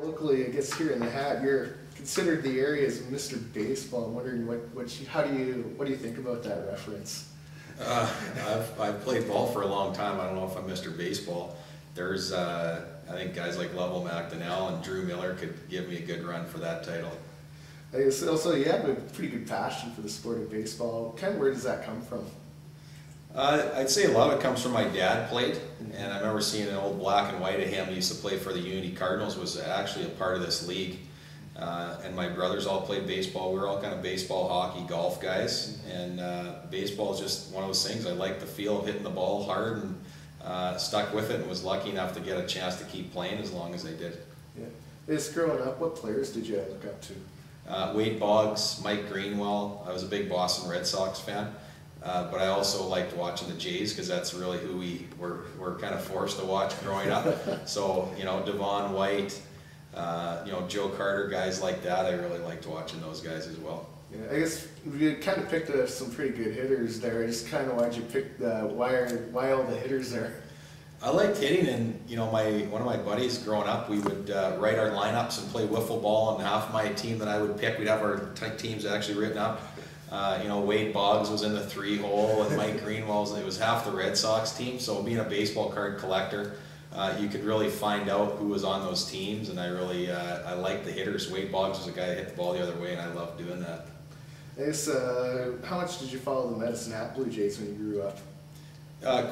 Locally, I guess here in the Hat, you're considered the area's Mr. Baseball. I'm wondering what do you think about that reference? I've played ball for a long time. I don't know if I'm Mr. Baseball. There's I think guys like Lovell McDonnell and Drew Miller could give me a good run for that title. I guess also you have a pretty good passion for the sport of baseball. Kind of where does that come from? I'd say a lot of it comes from my dad played, and I remember seeing an old black and white of him. He used to play for the Unity Cardinals, was actually a part of this league. And my brothers all played baseball. We were all kind of baseball, hockey, golf guys. And baseball is just one of those things. I like the feel of hitting the ball hard, and stuck with it and was lucky enough to get a chance to keep playing as long as I did. Yeah. Just growing up, what players did you look up to? Wade Boggs, Mike Greenwell. I was a big Boston Red Sox fan. But I also liked watching the Jays because that's really who we were kind of forced to watch growing up. So, you know, Devon White, you know, Joe Carter, guys like that. I really liked watching those guys as well. Yeah, I guess you kind of picked some pretty good hitters there. Just kind of why'd you pick why all the hitters there? I liked hitting, and you know, one of my buddies growing up, we would write our lineups and play wiffle ball, and half my team that I would pick, we'd have our teams actually written up. You know, Wade Boggs was in the 3-hole, and Mike Greenwell, it was half the Red Sox team. So being a baseball card collector, you could really find out who was on those teams, and I liked the hitters. Wade Boggs was a guy that hit the ball the other way, and I loved doing that. I guess, how much did you follow the Medicine Hat Blue Jays when you grew up?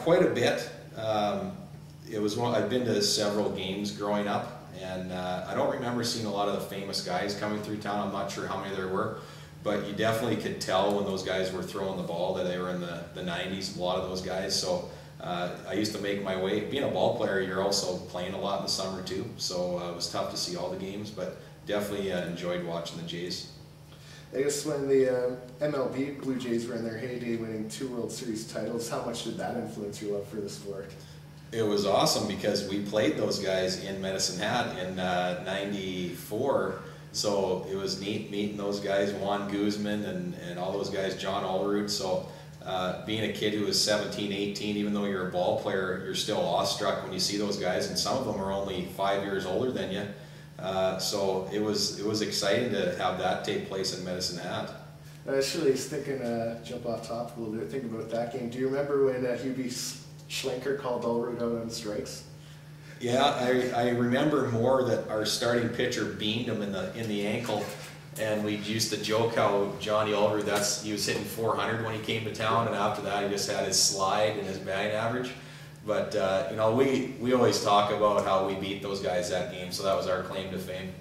Quite a bit. I'd been to several games growing up, and I don't remember seeing a lot of the famous guys coming through town. I'm not sure how many there were. But you definitely could tell when those guys were throwing the ball that they were in the 90s, a lot of those guys. So I used to make my way. Being a ball player, you're also playing a lot in the summer too. So it was tough to see all the games, but definitely enjoyed watching the Jays. I guess when the MLB Blue Jays were in their heyday winning 2 World Series titles, how much did that influence your love for the sport? It was awesome because we played those guys in Medicine Hat in '94. So it was neat meeting those guys, Juan Guzman and all those guys, John Olerud. So being a kid who was 17, 18, even though you're a ball player, you're still awestruck when you see those guys, and some of them are only 5 years older than you. So it was exciting to have that take place in Medicine Hat. I actually was thinking, jump off topic a little bit, think about that game. Do you remember when Hubie Schlenker called Olerud out on strikes? Yeah, I remember more that our starting pitcher beamed him in the ankle, and we used to joke how Johnny Olerud, he was hitting 400 when he came to town, and after that he just had his slide and his batting average. But you know, we always talk about how we beat those guys that game, so that was our claim to fame.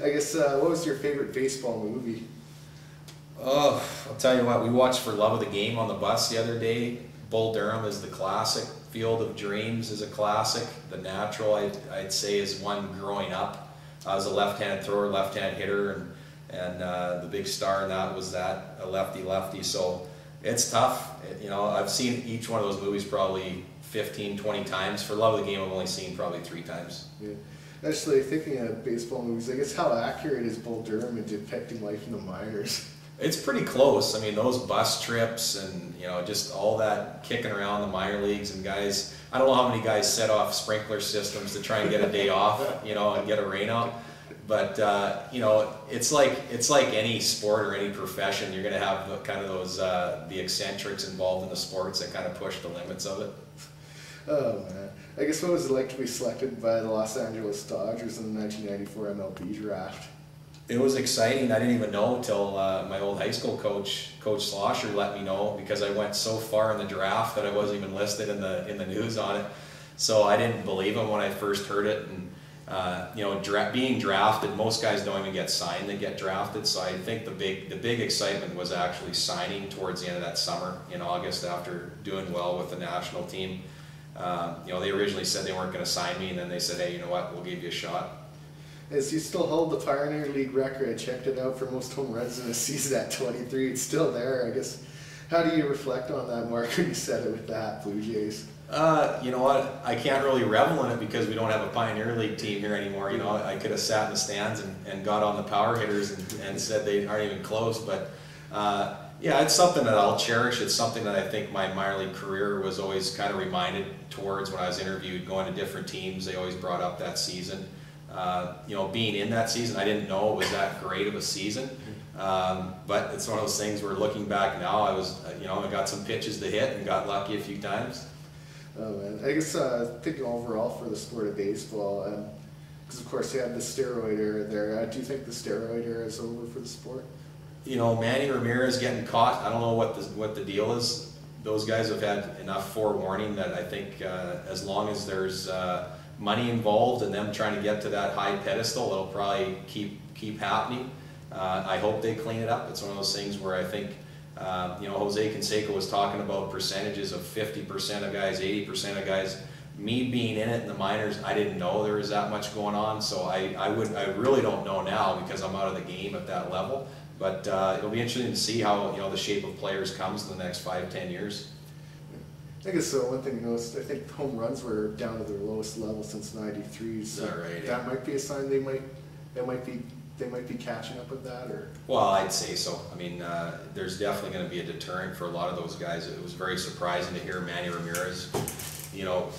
I guess what was your favorite baseball movie? Oh, I'll tell you what, we watched For Love of the Game on the bus the other day. Bull Durham is the classic. Field of Dreams is a classic. The Natural, I'd say, is one growing up. I was a left-hand thrower, left-hand hitter, and the big star in that was a lefty-lefty. So it's tough. You know, I've seen each one of those movies probably 15, 20 times. For Love of the Game, I've only seen probably 3 times. Yeah. Actually, thinking of baseball movies, I guess how accurate is Bull Durham in depicting life in the minors? It's pretty close. I mean, those bus trips and, you know, just all that kicking around the minor leagues, and guys, I don't know how many guys set off sprinkler systems to try and get a day off, you know, and get a rain out. But, you know, it's like any sport or any profession. You're going to have kind of those, the eccentrics involved in the sports that kind of push the limits of it. Oh, man. I guess what was it like to be selected by the Los Angeles Dodgers in the 1994 MLB draft? It was exciting. I didn't even know until my old high school coach, Coach Slosher, let me know, because I went so far in the draft that I wasn't even listed in the news on it. So I didn't believe him when I first heard it. And you know, being drafted, most guys don't even get signed; they get drafted. So I think the big excitement was actually signing towards the end of that summer in August after doing well with the national team. You know, they originally said they weren't going to sign me, and then they said, "Hey, you know what? We'll give you a shot." As you still hold the Pioneer League record, I checked it out for most home runs in a season at 23. It's still there, I guess. How do you reflect on that, Mark, when you said it with the Hat Blue Jays? You know what? I can't really revel in it because we don't have a Pioneer League team here anymore. You know, I could have sat in the stands and got on the power hitters and said they aren't even close. But yeah, it's something that I'll cherish. It's something that I think my minor league career was always kind of reminded towards when I was interviewed, going to different teams. They always brought up that season. you know, being in that season, I didn't know it was that great of a season. But it's one of those things where looking back now, I was, you know, I got some pitches to hit and got lucky a few times. Oh man, I guess thinking overall for the sport of baseball, because of course you had the steroid era there. Do you think the steroid era is over for the sport? You know, Manny Ramirez getting caught, I don't know what the deal is. Those guys have had enough forewarning that I think as long as there's money involved and them trying to get to that high pedestal, it'll probably keep happening. I hope they clean it up. It's one of those things where I think, you know, Jose Canseco was talking about percentages of 50% of guys, 80% of guys. Me being in it in the minors, I didn't know there was that much going on, so I really don't know now because I'm out of the game at that level. But it'll be interesting to see how, you know, the shape of players comes in the next 5-10 years. I guess so. One thing you noticed, I think home runs were down to their lowest level since '93. So right, that might be a sign they might be catching up with that, or. Well, I'd say so. I mean, there's definitely going to be a deterrent for a lot of those guys. It was very surprising to hear Manny Ramirez. You know,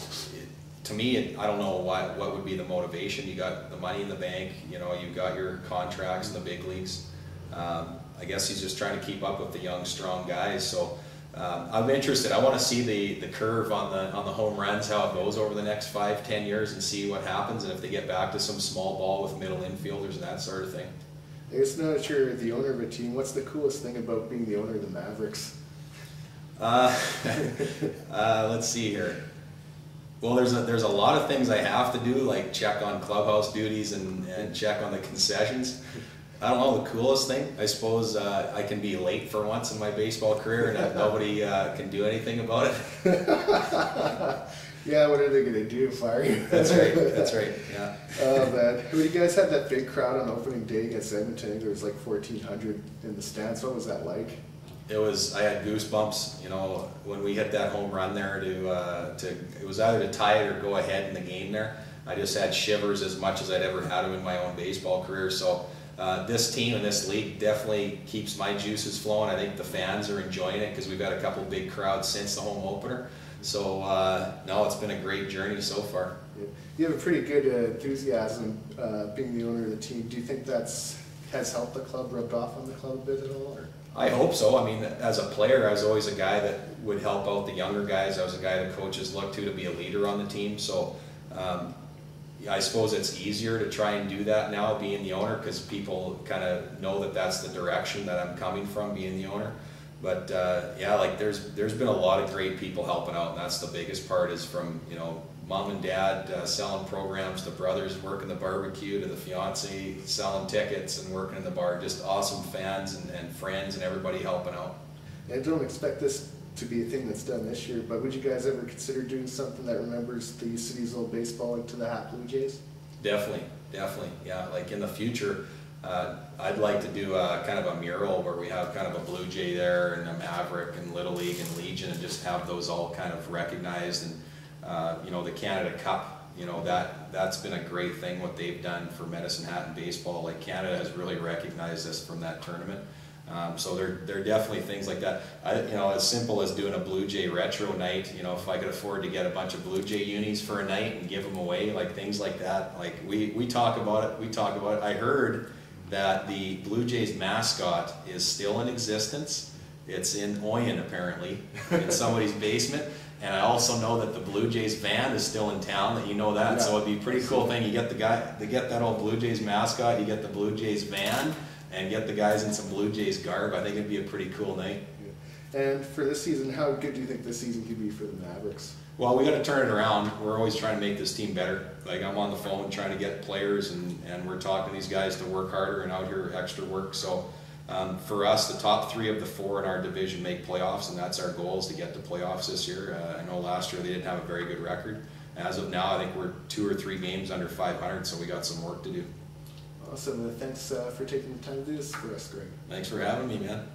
to me, I don't know what would be the motivation. You got the money in the bank. You know, you got your contracts in the big leagues. I guess he's just trying to keep up with the young, strong guys. So I'm interested. I want to see the curve on the home runs, how it goes over the next 5-10 years, and see what happens, and if they get back to some small ball with middle infielders and that sort of thing. I guess now that you're the owner of a team, what's the coolest thing about being the owner of the Mavericks? Let's see here. Well, there's a lot of things I have to do, like check on clubhouse duties and check on the concessions. I don't know, the coolest thing, I suppose I can be late for once in my baseball career and nobody can do anything about it. Yeah, what are they going to do, fire you? That's right, yeah. Oh man, when you guys had that big crowd on opening day against Edmonton, there was like 1,400 in the stands. What was that like? I had goosebumps, you know, when we hit that home run there it was either to tie it or go ahead in the game there. I just had shivers as much as I'd ever had them in my own baseball career. So this team and this league definitely keeps my juices flowing. I think the fans are enjoying it because we've got a couple big crowds since the home opener. So no, it's been a great journey so far. You have a pretty good enthusiasm being the owner of the team. Do you think has helped the club, rubbed off on the club a bit at all? Or? I hope so. I mean, as a player, I was always a guy that would help out the younger guys. I was a guy the coaches looked to be a leader on the team. So I suppose it's easier to try and do that now, being the owner, because people kind of know that that's the direction that I'm coming from, being the owner. But yeah, like there's been a lot of great people helping out, and that's the biggest part, is from, you know, mom and dad selling programs, to brothers working the barbecue, to the fiance selling tickets and working in the bar. Just awesome fans and friends and everybody helping out. I don't expect this to be a thing that's done this year, but would you guys ever consider doing something that remembers the city's old baseball, like to the Hat Blue Jays? Definitely, yeah. Like in the future, I'd like to do kind of a mural where we have kind of a Blue Jay there and a Maverick and Little League and Legion, and just have those all kind of recognized. And you know, the Canada Cup, you know, that's been a great thing what they've done for Medicine Hat and baseball. Like Canada has really recognized us from that tournament. So there are definitely things like that. You know, as simple as doing a Blue Jay retro night. You know, if I could afford to get a bunch of Blue Jay unis for a night and give them away, like things like that. Like we talk about it. I heard that the Blue Jays mascot is still in existence. It's in Oyen apparently, in somebody's basement. And I also know that the Blue Jays van is still in town, that you know that. Yeah. So it'd be a pretty cool thing. You get that old Blue Jays mascot, you get the Blue Jays van, and get the guys in some Blue Jays garb. I think it'd be a pretty cool night. Yeah. And for this season, how good do you think this season could be for the Mavericks? Well, we got to turn it around. We're always trying to make this team better. Like, I'm on the phone trying to get players, and we're talking to these guys to work harder and out here extra work. So for us, the top 3 of the 4 in our division make playoffs, and that's our goal, is to get to playoffs this year. I know last year they didn't have a very good record. As of now, I think we're 2 or 3 games under 500, so we got some work to do. Awesome. Thanks for taking the time to do this for us, Greg. Thanks for having me, man.